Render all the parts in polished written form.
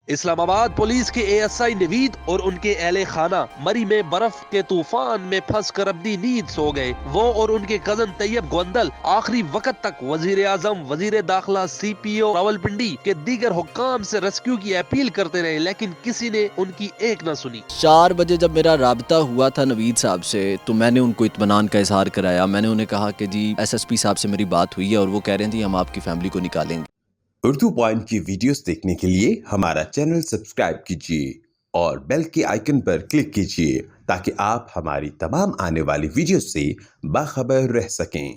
اسلام آباد پولیس کے ASI نوید اور ان کے اہل خانہ مری میں برف کے طوفان میں پھنس کر ابدی نیند سو گئے۔ وہ اور ان کے کزن طیب گوندل آخری وقت تک وزیر اعظم، وزیر داخلہ، CPO راولپنڈی کے دیگر حکام سے ریسکیو کی اپیل کرتے رہے، لیکن کسی نے ان کی ایک نہ سنی۔ 4 بجے جب میرا رابطہ ہوا تھا نوید صاحب سے تو میں نے ان کو اطمینان کا اظہار کرایا۔ میں نے انہیں کہا کہ جی SSP صاحب سے میری بات ہوئی ہے اور وہ کہہ رہے تھے ہم آپ کی فیملی کو نکالیں گے۔ اردو پوائنٹ کی ویڈیوز دیکھنے کے لیے ہمارا چینل سبسکرائب کیجیے اور بیل کے آئیکن پر کلک کیجیے تاکہ آپ ہماری تمام آنے والی ویڈیوز سے باخبر رہ سکیں۔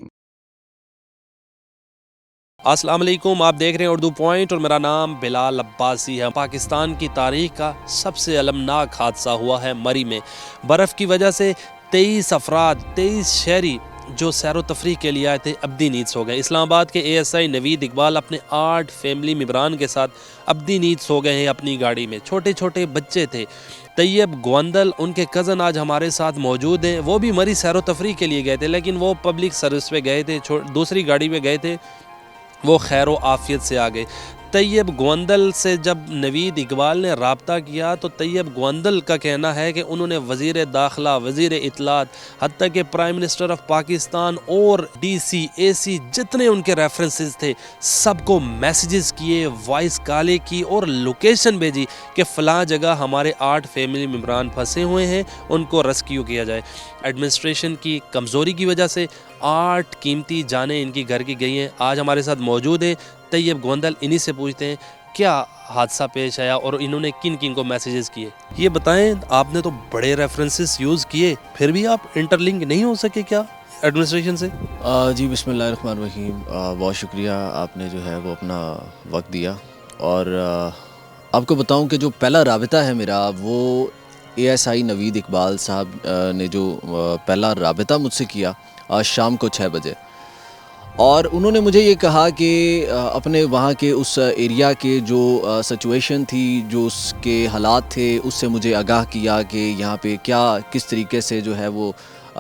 السلام علیکم، آپ دیکھ رہے ہیں اردو پوائنٹ اور میرا نام بلال عباسی ہے۔ پاکستان کی تاریخ کا سب سے المناک حادثہ ہوا ہے مری میں۔ برف کی وجہ سے 23 شہری جو سیر و تفریح کے لیے آئے تھے ابدی نیند سو گئے۔ اسلام آباد کے ASI نوید اقبال اپنے 8 فیملی ممبران کے ساتھ ابدی نیند سو گئے ہیں اپنی گاڑی میں۔ چھوٹے چھوٹے بچے تھے۔ طیب گوندل ان کے کزن آج ہمارے ساتھ موجود ہیں۔ وہ بھی مری سیر و تفریح کے لیے گئے تھے، لیکن وہ پبلک سروس پہ گئے تھے، دوسری گاڑی پہ گئے تھے، وہ خیر و عافیت سے آگئے۔ طیب گوندل سے جب نوید اقبال نے رابطہ کیا تو طیب گوندل کا کہنا ہے کہ انہوں نے وزیر داخلہ، وزیر اطلاعات، حتیٰ کہ پرائم منسٹر آف پاکستان اور DC AC جتنے ان کے ریفرنسز تھے سب کو میسیجز کیے، وائس کالیں کی اور لوکیشن بھیجی کہ فلاں جگہ ہمارے 8 فیملی ممبران پھنسے ہوئے ہیں، ان کو ریسکیو کیا جائے۔ ایڈمنسٹریشن کی کمزوری کی وجہ سے 8 قیمتی جانیں ان کی گھر کی گئی ہیں۔ آج ہمارے ساتھ موجود ہیں طیب گوندل، انہی سے پوچھتے ہیں کیا حادثہ پیش آیا اور انہوں نے کن کن کو میسیجز کیے۔ یہ بتائیں، آپ نے تو بڑے ریفرنسز یوز کیے، پھر بھی آپ انٹر لنک نہیں ہو سکے کیا ایڈمنسٹریشن سے؟ جی بسم اللہ الرحمن الرحیم، بہت شکریہ، آپ نے جو ہے وہ اپنا وقت دیا۔ اور آپ کو بتاؤں کہ جو پہلا رابطہ ہے میرا وہ ASI نوید اقبال صاحب نے جو پہلا رابطہ مجھ سے کیا آج شام کو 6 بجے، اور انہوں نے مجھے یہ کہا کہ اپنے وہاں کے اس ایریا کے جو سچویشن تھی، جو اس کے حالات تھے، اس سے مجھے آگاہ کیا کہ یہاں پہ کس طریقے سے جو ہے وہ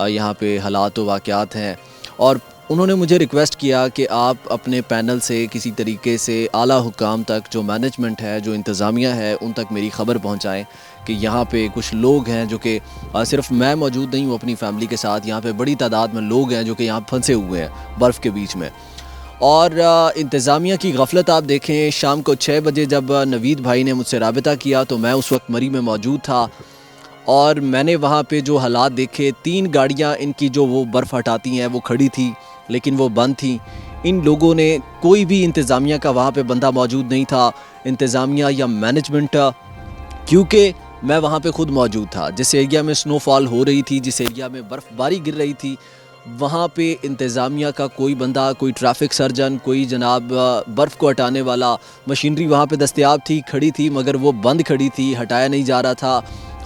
یہاں پہ حالات و واقعات ہیں، اور انہوں نے مجھے ریکویسٹ کیا کہ آپ اپنے پینل سے کسی طریقے سے اعلیٰ حکام تک، جو مینجمنٹ ہے، جو انتظامیہ ہے، ان تک میری خبر پہنچائیں کہ یہاں پہ کچھ لوگ ہیں جو کہ صرف میں موجود نہیں ہوں اپنی فیملی کے ساتھ، یہاں پہ بڑی تعداد میں لوگ ہیں جو کہ یہاں پھنسے ہوئے ہیں برف کے بیچ میں۔ اور انتظامیہ کی غفلت آپ دیکھیں، شام کو 6 بجے جب نوید بھائی نے مجھ سے رابطہ کیا تو میں اس وقت مری میں موجود تھا، اور میں نے وہاں پہ جو حالات دیکھے، 3 گاڑیاں ان کی جو وہ برف ہٹاتی ہیں وہ کھڑی تھی لیکن وہ بند تھیں۔ ان لوگوں نے، کوئی بھی انتظامیہ کا وہاں پہ بندہ موجود نہیں تھا، انتظامیہ یا مینجمنٹ، کیونکہ میں وہاں پہ خود موجود تھا۔ جس ایریا میں سنو فال ہو رہی تھی، جس ایریا میں برف باری گر رہی تھی، وہاں پہ انتظامیہ کا کوئی بندہ، کوئی ٹریفک سرجن، کوئی جناب برف کو ہٹانے والا مشینری وہاں پہ دستیاب تھی، کھڑی تھی، مگر وہ بند کھڑی تھی، ہٹایا نہیں جا رہا تھا۔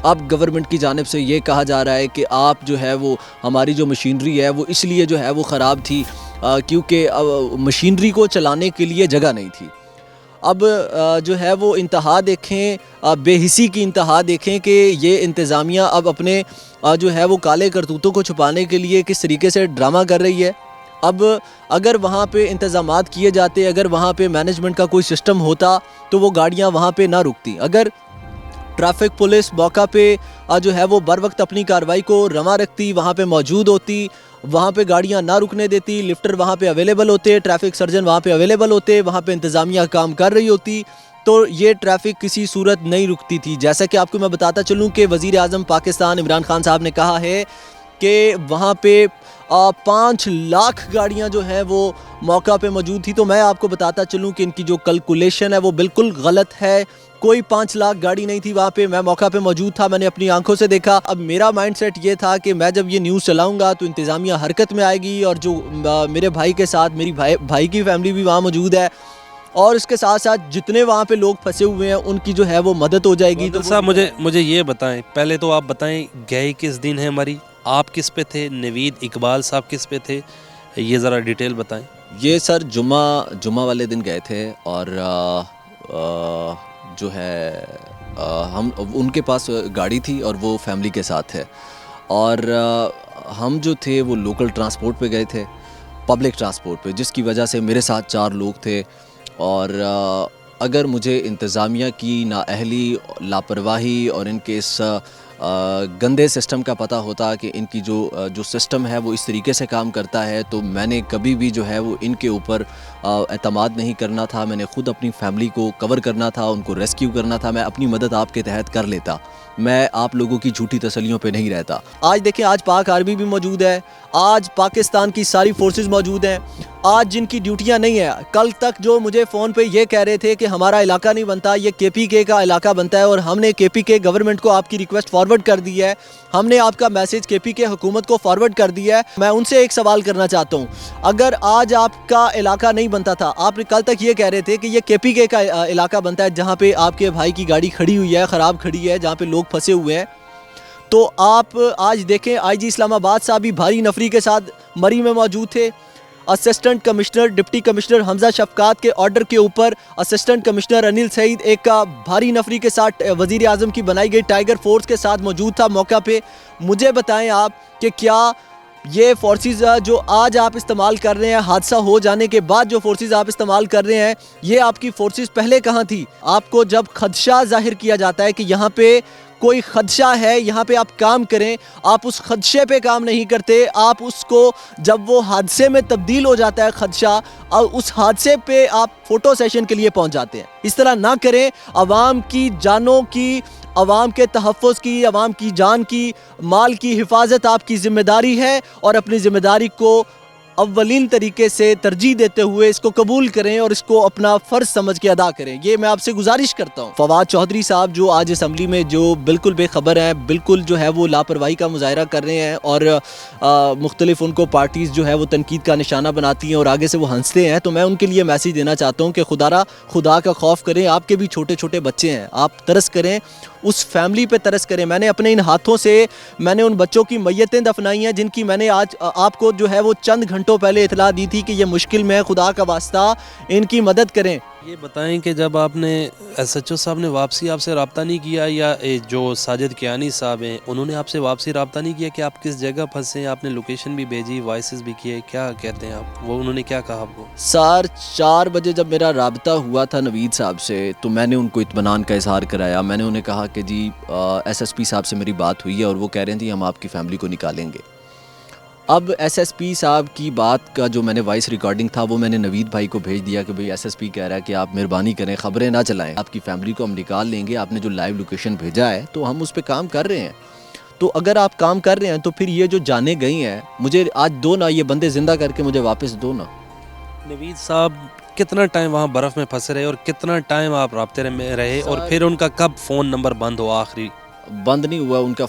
اب گورنمنٹ کی جانب سے یہ کہا جا رہا ہے کہ آپ جو ہے وہ ہماری جو مشینری ہے وہ اس لیے جو ہے وہ خراب تھی کیونکہ مشینری کو چلانے کے لیے جگہ نہیں تھی۔ اب جو ہے وہ انتہا دیکھیں، بے حسی کی انتہا دیکھیں کہ یہ انتظامیہ اب اپنے جو ہے وہ کالے کرتوتوں کو چھپانے کے لیے کس طریقے سے ڈرامہ کر رہی ہے۔ اب اگر وہاں پہ انتظامات کیے جاتے، اگر وہاں پہ مینجمنٹ کا کوئی سسٹم ہوتا تو وہ گاڑیاں وہاں پہ نہ رکتی، اگر ٹریفک پولیس موقع پہ جو ہے وہ بر وقت اپنی کارروائی کو رواں رکھتی، وہاں پہ موجود ہوتی، وہاں پہ گاڑیاں نہ رکنے دیتی، لفٹر وہاں پہ اویلیبل ہوتے، ٹریفک سرجن وہاں پہ اویلیبل ہوتے، وہاں پہ انتظامیہ کام کر رہی ہوتی، تو یہ ٹریفک کسی صورت نہیں رکتی تھی۔ جیسا کہ آپ کو میں بتاتا چلوں کہ وزیر اعظم پاکستان عمران خان صاحب نے کہا ہے کہ وہاں پہ 5 لاکھ گاڑیاں جو ہیں وہ موقع پہ موجود تھی، تو میں آپ کو بتاتا چلوں کہ ان کی جو کیلکولیشن ہے وہ بالکل غلط ہے۔ کوئی 5 لاکھ گاڑی نہیں تھی وہاں پہ، میں موقع پہ موجود تھا، میں نے اپنی آنکھوں سے دیکھا۔ اب میرا مائنڈ سیٹ یہ تھا کہ میں جب یہ نیوز چلاؤں گا تو انتظامیہ حرکت میں آئے گی، اور جو میرے بھائی کے ساتھ میری بھائی کی فیملی بھی وہاں موجود ہے، اور اس کے ساتھ ساتھ جتنے وہاں پہ لوگ پھنسے ہوئے ہیں ان کی جو ہے وہ مدد ہو جائے گی۔ تو صاحب مجھے یہ بتائیں، پہلے تو آپ بتائیں گئے کس دن ہے مری، آپ کس پہ تھے، نوید اقبال صاحب کس پہ تھے، یہ ذرا ڈیٹیل بتائیں۔ یہ سر جمعہ والے دن گئے تھے، اور جو ہے ہم ان کے پاس گاڑی تھی اور وہ فیملی کے ساتھ تھے، اور ہم جو تھے وہ لوکل ٹرانسپورٹ پہ گئے تھے، پبلک ٹرانسپورٹ پہ، جس کی وجہ سے میرے ساتھ 4 لوگ تھے۔ اور اگر مجھے انتظامیہ کی نااہلی، لاپرواہی اور ان کے اس گندے سسٹم کا پتہ ہوتا کہ ان کی جو سسٹم ہے وہ اس طریقے سے کام کرتا ہے، تو میں نے کبھی بھی جو ہے وہ ان کے اوپر اعتماد نہیں کرنا تھا. میں نے خود اپنی فیملی کو کور کرنا تھا، ان کو ریسکیو کرنا تھا. میں اپنی مدد آپ کے تحت کر لیتا، میں آپ لوگوں کی جھوٹی تسلیوں پہ نہیں رہتا. آج دیکھیں، آج پاک آرمی بھی موجود ہے، آج پاکستان کی ساری فورسز موجود ہیں، آج جن کی ڈیوٹیاں نہیں ہیں. کل تک جو مجھے فون پہ یہ کہہ رہے تھے کہ ہمارا علاقہ نہیں بنتا، یہ کے پی کے کا علاقہ بنتا ہے، اور ہم نے کے پی کے گورنمنٹ کو آپ کی ریکویسٹ فارورڈ کر دی ہے، ہم نے آپ کا میسج کے پی کے حکومت کو فارورڈ کر دیا ہے. میں ان سے ایک سوال کرنا چاہتا ہوں، اگر آج آپ کا علاقہ نہیں بنتا تھا، آپ کل تک یہ کہہ رہے تھے کہ یہ کے پی کے کا علاقہ بنتا ہے جہاں پہ آپ کے بھائی کی گاڑی کھڑی ہوئی ہے، خراب کھڑی ہے، جہاں پہ لوگ پھنسے ہوئے ہیں، تو آپ آج دیکھیں آئی جی اسلام آباد صاحب بھی بھاری نفری کے ساتھ مری میں موجود تھے. اسسٹنٹ کمشنر، ڈپٹی کمشنر حمزہ شفقات کے آرڈر کے اوپر اسسٹنٹ کمشنر انل سعید ایک بھاری نفری کے ساتھ وزیر اعظم کی بنائی گئی ٹائیگر فورس کے ساتھ موجود تھا موقع پہ. مجھے بتائیں آپ کہ کیا یہ فورسز جو آج آپ استعمال کر رہے ہیں، حادثہ ہو جانے کے بعد جو فورسز آپ استعمال کر رہے ہیں، یہ آپ کی فورسز پہلے کہاں تھی؟ آپ کو جب خدشہ ظاہر کیا جاتا ہے کہ یہاں پہ کوئی خدشہ ہے، یہاں پہ آپ کام کریں، آپ اس خدشے پہ کام نہیں کرتے، آپ اس کو جب وہ حادثے میں تبدیل ہو جاتا ہے خدشہ، اور اس حادثے پہ آپ فوٹو سیشن کے لیے پہنچ جاتے ہیں. اس طرح نہ کریں. عوام کی جانوں کی، عوام کے تحفظ کی، عوام کی جان کی، مال کی حفاظت آپ کی ذمہ داری ہے، اور اپنی ذمہ داری کو اولین طریقے سے ترجیح دیتے ہوئے اس کو قبول کریں اور اس کو اپنا فرض سمجھ کے ادا کریں. یہ میں آپ سے گزارش کرتا ہوں. فواد چودھری صاحب جو آج اسمبلی میں جو بالکل بے خبر ہیں، بالکل جو ہے وہ لاپرواہی کا مظاہرہ کر رہے ہیں، اور مختلف ان کو پارٹیز جو ہے وہ تنقید کا نشانہ بناتی ہیں اور آگے سے وہ ہنستے ہیں، تو میں ان کے لیے میسیج دینا چاہتا ہوں کہ خدا کا خوف کریں. آپ کے بھی چھوٹے چھوٹے بچے ہیں، آپ ترس کریں، اس فیملی پہ ترس کریں. میں نے اپنے ان ہاتھوں سے میں نے ان بچوں کی میتیں دفنائی ہیں جن کی میں نے آج آپ کو جو ہے وہ چند گھنٹوں پہلے اطلاع دی تھی کہ یہ مشکل میں، خدا کا واسطہ ان کی مدد کریں. یہ بتائیں کہ جب آپ نے ایس ایچ او صاحب نے واپسی آپ سے رابطہ نہیں کیا، یا جو ساجد کیانی صاحب ہیں انہوں نے آپ سے واپسی رابطہ نہیں کیا کہ آپ کس جگہ پھنسے ہیں؟ آپ نے لوکیشن بھی بھیجی، وائسز بھی کیے، کیا کہتے ہیں آپ؟ وہ انہوں نے کیا کہا آپ کو؟ 4 بجے جب میرا رابطہ ہوا تھا نوید صاحب سے، تو میں نے ان کو اطمینان کا اظہار کرایا. میں نے انہیں کہا کہ جی ایس ایس پی صاحب سے میری بات ہوئی ہے اور وہ کہہ رہے تھے ہم آپ کی فیملی کو نکالیں گے. اب ایس ایس پی صاحب کی بات کا جو میں نے وائس ریکارڈنگ تھا وہ میں نے نوید بھائی کو بھیج دیا کہ بھئی ایس ایس پی کہہ رہا ہے کہ آپ مہربانی کریں، خبریں نہ چلائیں، آپ کی فیملی کو ہم نکال لیں گے. آپ نے جو لائیو لوکیشن بھیجا ہے تو ہم اس پہ کام کر رہے ہیں. تو اگر آپ کام کر رہے ہیں تو پھر یہ جو جانیں گئی ہیں، مجھے آج دو نا، یہ بندے زندہ کر کے مجھے واپس دو نا. نوید صاحب کتنا ٹائم وہاں برف میں پھنسے رہے اور کتنا ٹائم آپ رابطے میں رہے، اور پھر ان کا کب فون نمبر بند ہوا؟ آخری بند نہیں ہوا ان کا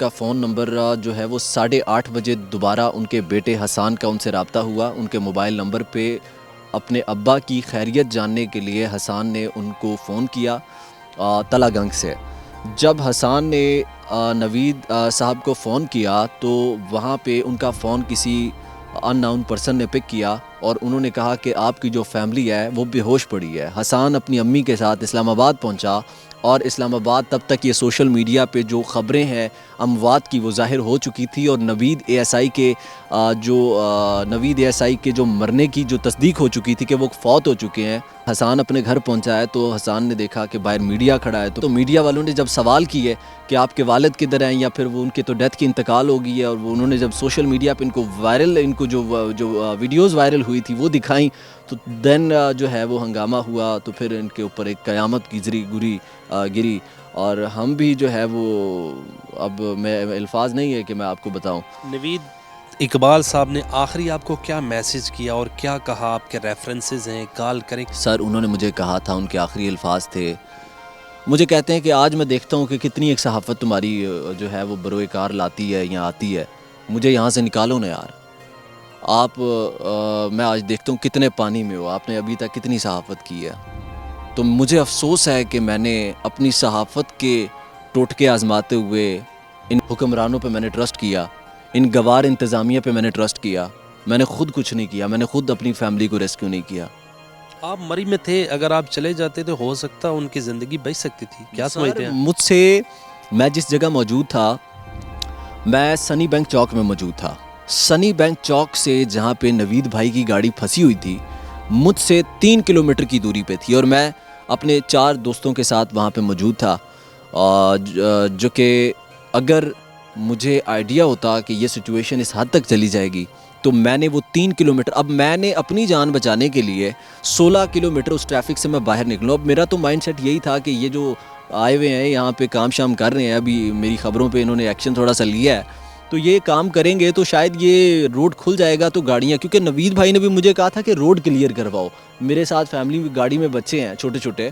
فون نمبر جو ہے وہ 8:30 بجے دوبارہ ان کے بیٹے حسان کا ان سے رابطہ ہوا. ان کے موبائل نمبر پہ اپنے ابا کی خیریت جاننے کے لیے حسان نے ان کو فون کیا تلا گنگ سے. جب حسان نے نوید صاحب کو فون کیا تو وہاں پہ ان کا فون کسی ان ناؤن پرسن نے پک کیا اور انہوں نے کہا کہ آپ کی جو فیملی ہے وہ بے ہوش پڑی ہے. حسان اپنی امی کے ساتھ اسلام آباد پہنچا، اور اسلام آباد تب تک یہ سوشل میڈیا پہ جو خبریں ہیں اموات کی وہ ظاہر ہو چکی تھی، اور نوید اے ایس آئی کے جو مرنے کی جو تصدیق ہو چکی تھی کہ وہ فوت ہو چکے ہیں. حسان اپنے گھر پہنچا ہے تو حسان نے دیکھا کہ باہر میڈیا کھڑا ہے، تو میڈیا والوں نے جب سوال کیے کہ آپ کے والد کدھر ہیں، یا پھر وہ ان کے تو ڈیتھ کی انتقال ہو گئی ہے، اور انہوں نے جب سوشل میڈیا پہ ان کو جو ویڈیوز وائرل ہوئی تھی وہ دکھائیں، تو دین جو ہے وہ ہنگامہ ہوا. تو پھر ان کے اوپر ایک قیامت کی گری، اور ہم بھی جو ہے وہ اب میں الفاظ نہیں ہے کہ میں آپ کو بتاؤں. نوید اقبال صاحب نے آخری آپ کو کیا میسج کیا اور کیا کہا؟ آپ کے ریفرنسز ہیں، کال کریں. سر انہوں نے مجھے کہا تھا، ان کے آخری الفاظ تھے، مجھے کہتے ہیں کہ آج میں دیکھتا ہوں کہ کتنی ایک صحافت تمہاری جو ہے وہ بروئے کار لاتی ہے یا آتی ہے، مجھے یہاں سے نکالو نا یار. آپ میں آج دیکھتا ہوں کتنے پانی میں ہو، آپ نے ابھی تک کتنی صحافت کی ہے. تو مجھے افسوس ہے کہ میں نے اپنی صحافت کے ٹوٹکے آزماتے ہوئے ان حکمرانوں پہ میں نے ٹرسٹ کیا، ان گوار انتظامیہ پہ میں نے ٹرسٹ کیا. میں نے خود کچھ نہیں کیا، میں نے خود اپنی فیملی کو ریسکیو نہیں کیا. آپ مری میں تھے، اگر آپ چلے جاتے تو ہو سکتا ان کی زندگی بچ سکتی تھی. کیا سمجھتے ہیں؟ مجھ سے، میں جس جگہ موجود تھا، میں سنی بینک چوک میں موجود تھا. سنی بینک چوک سے جہاں پہ نوید بھائی کی گاڑی پھنسی ہوئی تھی، مجھ سے 3 کلومیٹر کی دوری پہ تھی، اور میں اپنے 4 دوستوں کے ساتھ وہاں پہ موجود تھا، جو کہ اگر مجھے آئیڈیا ہوتا کہ یہ سچویشن اس حد تک چلی جائے گی تو میں نے وہ 3 کلومیٹر، اب میں نے اپنی جان بچانے کے لیے 16 کلومیٹر اس ٹریفک سے میں باہر نکلوں۔ اب میرا تو مائنڈ سیٹ یہی تھا کہ یہ جو آئے ہوئے ہیں یہاں پہ کام شام کر رہے ہیں، ابھی میری خبروں پہ انہوں نے ایکشن تھوڑا سا لیا ہے، تو یہ کام کریں گے تو شاید یہ روڈ کھل جائے گا تو گاڑیاں، کیونکہ نوید بھائی نے بھی مجھے کہا تھا کہ روڈ کلیئر کرواؤ، میرے ساتھ فیملی گاڑی میں بچے ہیں چھوٹے چھوٹے،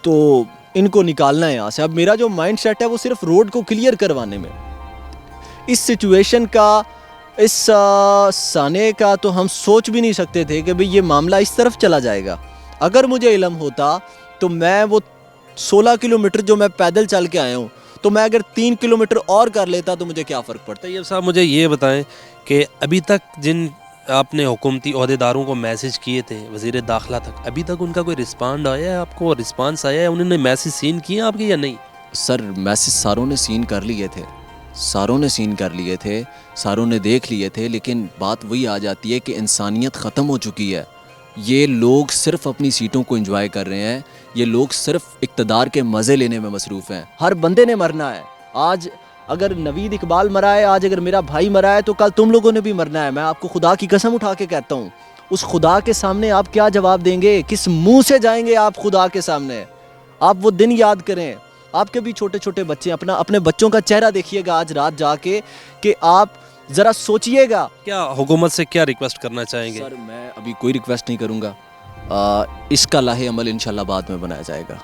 تو ان کو نکالنا ہے یہاں سے۔ اب میرا جو مائنڈ سیٹ ہے وہ صرف روڈ کو کلیئر کروانے میں، اس سچویشن کا، اس سانے کا تو ہم سوچ بھی نہیں سکتے تھے کہ بھئی یہ معاملہ اس طرف چلا جائے گا۔ اگر مجھے علم ہوتا تو میں وہ 16 کلومیٹر جو میں پیدل چل کے آیا ہوں، تو میں اگر 3 کلومیٹر اور کر لیتا تو مجھے کیا فرق پڑتا۔ طیب صاحب مجھے یہ بتائیں کہ ابھی تک جن آپ نے حکومتی عہدیداروں کو میسج کیے تھے، وزیر داخلہ تک، ابھی تک ان کا کوئی رسپانڈ آیا ہے؟ آپ کو رسپانس آیا ہے؟ انہوں نے میسج سین کیے آپ کے یا نہیں؟ سر میسج ساروں نے سین کر لیے تھے، ساروں نے سین کر لیے تھے، ساروں نے دیکھ لیے تھے، لیکن بات وہی آ جاتی ہے کہ انسانیت ختم ہو چکی ہے۔ یہ لوگ صرف اپنی سیٹوں کو انجوائے کر رہے ہیں، یہ لوگ صرف اقتدار کے مزے لینے میں مصروف ہیں۔ ہر بندے نے مرنا ہے، آج اگر نوید اقبال مرا ہے، آج اگر میرا بھائی مرا ہے تو کل تم لوگوں نے بھی مرنا ہے۔ میں آپ کو خدا کی قسم اٹھا کے کہتا ہوں، اس خدا کے سامنے آپ کیا جواب دیں گے؟ کس منہ سے جائیں گے آپ خدا کے سامنے؟ آپ وہ دن یاد کریں، آپ کے بھی چھوٹے چھوٹے بچے ہیں، اپنے بچوں کا چہرہ دیکھیے گا آج رات جا کے، کہ آپ ذرا سوچئے گا۔ کیا حکومت سے کیا ریکویسٹ کرنا چاہیں گے؟ سر میں ابھی کوئی ریکویسٹ نہیں کروں گا، اس کا لاہ عمل انشاءاللہ بعد میں بنایا جائے گا۔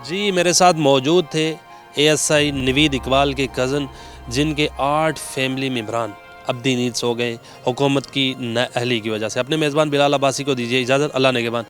جی میرے ساتھ موجود تھے ASI نوید اقبال کے کزن، جن کے 8 فیملی ممبران ابدی نیز ہو گئے حکومت کی نااہلی کی وجہ سے۔ اپنے میزبان بلال عباسی کو دیجیے اجازت، اللہ نگہبان۔